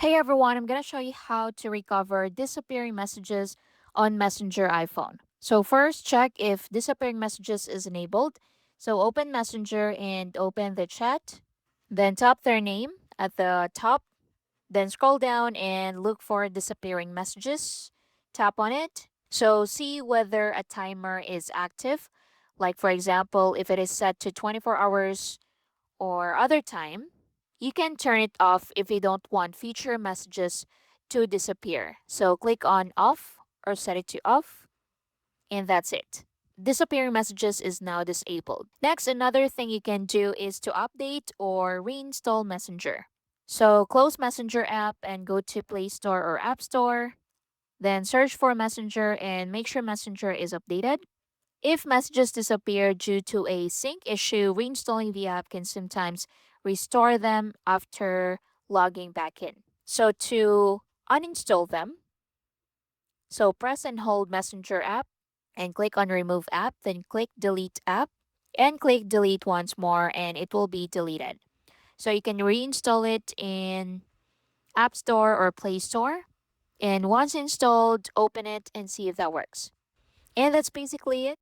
Hey everyone, I'm going to show you how to recover disappearing messages on Messenger iPhone. So first, check if disappearing messages is enabled. So open Messenger and open the chat. Then tap their name at the top. Then scroll down and look for disappearing messages. Tap on it. So see whether a timer is active. Like for example, if it is set to 24 hours or other time, you can turn it off if you don't want future messages to disappear. So click on off or set it to off, and that's it. Disappearing messages is now disabled. Next, another thing you can do is to update or reinstall Messenger. So close Messenger app and go to Play Store or App Store. Then search for Messenger and make sure Messenger is updated. If messages disappear due to a sync issue, reinstalling the app can sometimes restore them after logging back in. So to uninstall them, so press and hold Messenger app and click on remove app, then click delete app and click delete once more and it will be deleted. So you can reinstall it in App Store or Play Store. And once installed, open it and see if that works. And that's basically it.